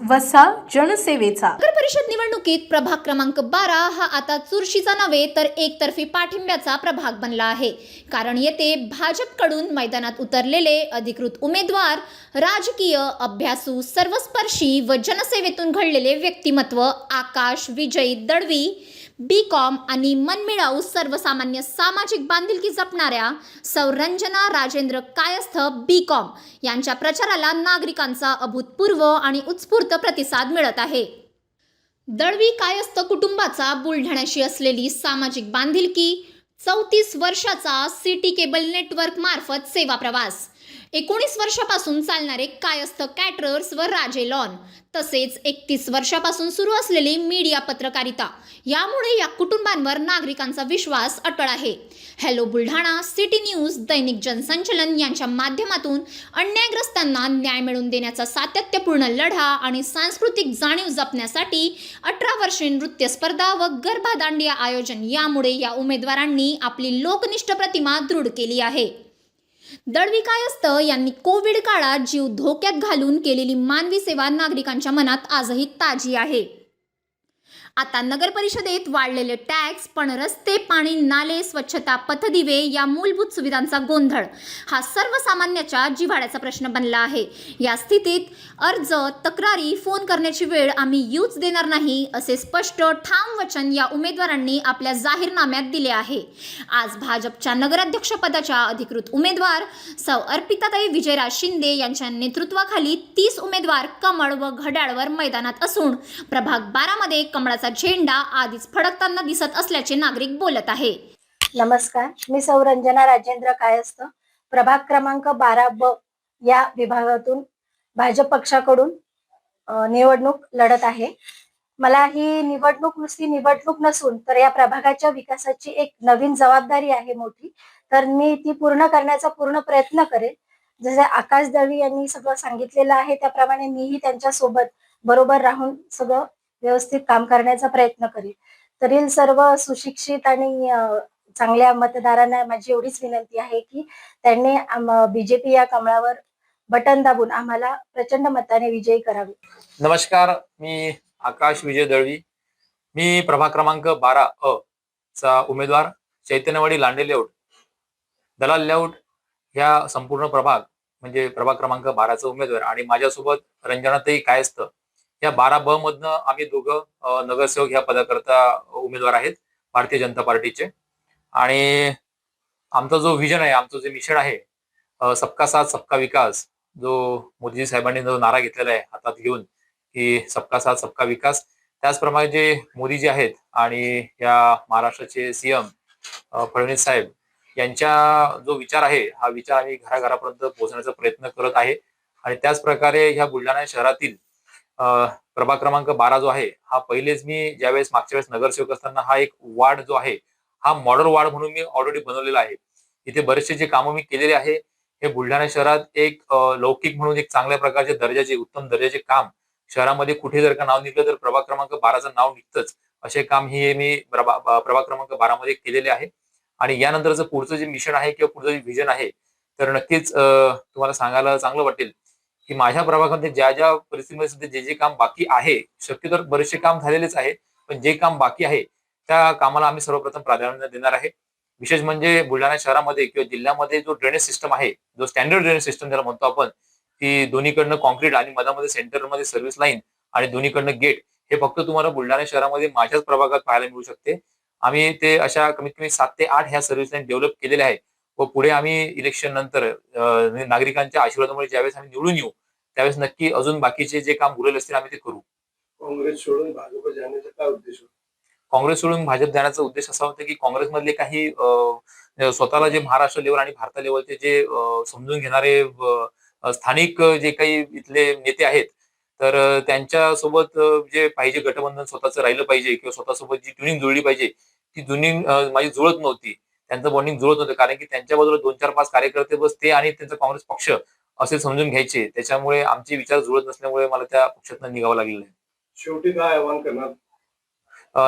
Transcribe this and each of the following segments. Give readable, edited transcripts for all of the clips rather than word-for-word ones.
वसा जनसेवेचा. नगर परिषद निवडणुकीत प्रभाग क्रमांक 12 हा आता चुरशीचा नव्हे तर एकतर्फी पाठिंब्याचा प्रभाग बनला आहे. कारण येथे भाजपकडून मैदानात उतरलेले अधिकृत उमेदवार राजकीय, अभ्यासू, सर्वस्पर्शी व जनसेवेतून घडलेले व्यक्तिमत्व आकाश विजय दळवी बी.कॉम आणि मनमिळाऊ सर्वसामान्य सामाजिक बांधिलकी जपणाऱ्या सौ रंजना राजेंद्र कायस्थ बी.कॉम यांच्या प्रचाराला नागरिकांचा अभूतपूर्व आणि उत्स्फूर्त प्रतिसाद मिळत आहे. दळवी कायस्थ कुटुंबाचा बुलढाण्याशी असलेली सामाजिक बांधिलकी, 34 वर्षाचा सिटी केबल नेटवर्क मार्फत सेवा प्रवास, 19 वर्षापासून चालणारे कायस्थ कॅटरर्स व राजे लॉन, तसेच 31 वर्षापासून सुरू असलेली मीडिया पत्रकारिता यामुळे या कुटुंबांवर नागरिकांचा विश्वास अटळ आहे. हॅलो बुलढाणा, सिटी न्यूज, दैनिक जनसंचलन यांच्या माध्यमातून अन्यायग्रस्तांना न्याय मिळवून देण्याचा सातत्यपूर्ण लढा आणि सांस्कृतिक जाणीव जपण्यासाठी 18 वर्षे नृत्य स्पर्धा व गरबा दांडिया आयोजन यामुळे या उमेदवारांनी आपली लोकनिष्ठ प्रतिमा दृढ केली आहे. दळवी कायस्थ यांनी कोविड काळात जीव धोक्यात घालून केलेली मानवी सेवा नागरिकांच्या मनात आजही ताजी आहे. आता नगर परिषदेत वाढलेले टॅक्स, पण रस्ते, पाणी, नाले, स्वच्छता, पथदिवे या मूलभूत सुविधांचा गोंधळ हा सर्वसामान्याच्या जिव्हाळ्याचा प्रश्न बनला आहे. या स्थितीत अर्ज, तक्रारी, फोन करण्याची वेळ आम्ही येऊच देणार नाही असे स्पष्ट ठाम वचन या उमेदवारांनी आपल्या जाहीरनाम्यात दिले आहे. आज भाजपच्या नगराध्यक्षपदाच्या अधिकृत उमेदवार सौ अर्पिताताई विजयराज शिंदे यांच्या नेतृत्वाखाली 30 उमेदवार कमळ व घड्याळवर मैदानात असून प्रभाग 12 मध्ये कमळाचा झेंडा आधीच फडकताना दिसत असल्याचे नागरिक बोलत आहे. नमस्कार, मी सौ रंजना राजेंद्र कायस्थ, प्रभाग क्रमांक 12B या विभागातून भाजप पक्षाकडून निवडणूक लढत आहे. मला ही निवडणूक नुसती निवडणूक नसून तर या प्रभागाच्या विकासाची एक नवीन जबाबदारी आहे मोठी. तर मी ती पूर्ण करण्याचा पूर्ण प्रयत्न करेन. जसे आकाश दळवी यांनी सगळं सांगितलेलं आहे त्याप्रमाणे मीही त्यांच्या सोबत बरोबर राहून सगळं व्यवस्थित काम करण्याचा प्रयत्न करेल. तरी सर्व सुशिक्षित आणि चांगल्या मतदारांना माझी एवढीच विनंती आहे की त्यांनी बीजेपी या कमळावर बटन दाबून आम्हाला प्रचंड मताने विजयी करावे. नमस्कार, मी आकाश विजय दळवी. मी प्रभाग क्रमांक 12A चा उमेदवार, चैतन्यवाडी लांडे लेआउट, दलाल लेआउट ह्या संपूर्ण प्रभाग म्हणजे प्रभाग क्रमांक 12चा उमेदवार आणि माझ्यासोबत रंजनाताई कायस्थ या 12B मधनं आम्ही दोघं नगरसेवक ह्या पदाकरता उमेदवार आहेत भारतीय जनता पार्टीचे. आणि आमचा जो विजन आहे, आमचं जे मिशन आहे, सबका साथ सबका विकास, जो मोदीजी साहेबांनी जो नारा घेतलेला आहे हातात घेऊन की सबका साथ सबका विकास, त्याचप्रमाणे जे मोदीजी आहेत आणि या महाराष्ट्राचे सीएम फडणवीस साहेब यांच्या जो विचार आहे, हा विचार आम्ही घराघरापर्यंत पोहोचण्याचा प्रयत्न करत आहे. आणि त्याच प्रकारे ह्या बुलढाणा शहरातील प्रभाग क्रमांक 12 जो आहे, हा पहिलेच मी ज्यावेळेस मागच्या वेळेस नगरसेवक असताना हा एक वार्ड जो आहे हा मॉडेल वार्ड म्हणून मी ऑलरेडी बनवलेला आहे. इथे बरेचसे जे कामं मी केलेले आहे, हे बुलढाणा शहरात एक लौकिक म्हणून एक चांगल्या प्रकारचे दर्जाचे, उत्तम दर्जाचे काम शहरामध्ये कुठे जर का नाव निघलं तर प्रभाग क्रमांक 12चं नाव निघतंच, असे काम हे मी प्रभाग क्रमांक 12 मध्ये केलेले आहे. आणि यानंतरचं पुढचं जे मिशन आहे किंवा पुढचं जे व्हिजन आहे, तर नक्कीच तुम्हाला सांगायला चांगलं वाटेल की माझ्या प्रभागामध्ये ज्या ज्या परिस्थितीमध्ये सध्या जे जे काम बाकी आहे, शक्यतो बरेचसे काम झालेलेच आहे, पण जे काम बाकी आहे त्या कामाला आम्ही सर्वप्रथम प्राधान्य देणार आहे. विशेष म्हणजे बुलढाणा शहरामध्ये किंवा जिल्ह्यामध्ये जो ड्रेनेज सिस्टम आहे, जो स्टँडर्ड ड्रेनेज सिस्टम ज्याला म्हणतो आपण, की दोन्हीकडनं कॉन्क्रीट आणि मधामध्ये सेंटरमध्ये सर्व्हिस लाईन आणि दोन्हीकडनं गेट, हे फक्त तुम्हाला बुलढाणा शहरामध्ये माझ्याच प्रभागात पाहायला मिळू शकते. आम्ही ते अशा कमीत कमी 7 ते 8 ह्या सर्व्हिस लाईन डेव्हलप केलेल्या आहे व पुढे आम्ही इलेक्शन नंतर नागरिकांच्या आशीर्वादामुळे ज्यावेळेस आम्ही निवडून येऊ त्यावेळेस नक्की अजून बाकीचे जे काम उरलेले असतील आम्ही ते करू. काँग्रेस सोडून भाजप जाण्याचा काय उद्देश होता? काँग्रेस सोडून भाजप जाण्याचा उद्देश असा होता की काँग्रेसमधले काही स्वतःला जे महाराष्ट्र लेवल आणि भारत लेवलचे जे समजून घेणारे स्थानिक जे काही इथले नेते आहेत, तर त्यांच्या सोबत जे पाहिजे गठबंधन स्वतःचं राहिलं पाहिजे किंवा स्वतःसोबत जी ट्युनिंग जुळली पाहिजे ती ट्युनिंग माझी जुळत नव्हती, त्यांचं बॉन्डिंग जुळत नव्हतं. कारण की त्यांच्या बाजूला 2-4-5 कार्यकर्ते बस ते आणि त्यांचा काँग्रेस पक्ष असे समजून घ्यायचे, त्याच्यामुळे आमचे विचार जुळत नसल्यामुळे मला त्या पक्षातून निघावं लागलेलं आहे. शेवटी काय आवाहन करणार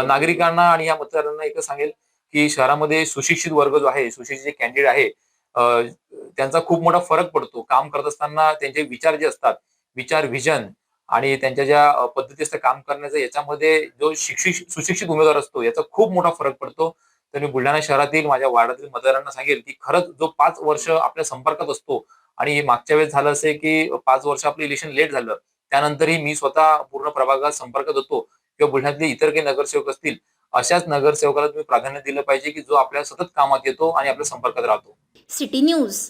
नागरिकांना आणि या मतदारांना? एकच सांगेल की शहरामध्ये सुशिक्षित वर्ग जो आहे, सुशिक्षित जे कॅन्डिडेट आहे, त्यांचा खूप मोठा फरक पडतो. काम करत असताना त्यांचे विचार जे असतात, विचार, व्हिजन आणि त्यांच्या ज्या पद्धती असतं काम करण्याचं, याच्यामध्ये जो सुशिक्षित उमेदवार असतो याचा खूप मोठा फरक पडतो. तर मी बुलढाणा शहरातील माझ्या वार्डातील मतदारांना सांगेल की खरंच जो 5 वर्ष आपल्या संपर्कात असतो, आणि मागच्या वेळेस झालं असे की 5 वर्ष आपलं इलेक्शन लेट झालं, त्यानंतरही मी स्वतः पूर्ण प्रभागात संपर्कात होतो, किंवा बुलढाण्यातले इतर काही नगरसेवक असतील, अशाच नगरसेवकाला तुम्ही प्राधान्य दिलं पाहिजे की जो आपल्या सतत कामात येतो आणि आपल्या संपर्कात राहतो. City news.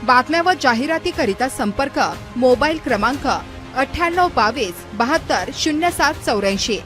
बातम्या व जाहिरातीकरिता संपर्क मोबाईल क्रमांक 9822 72 0784.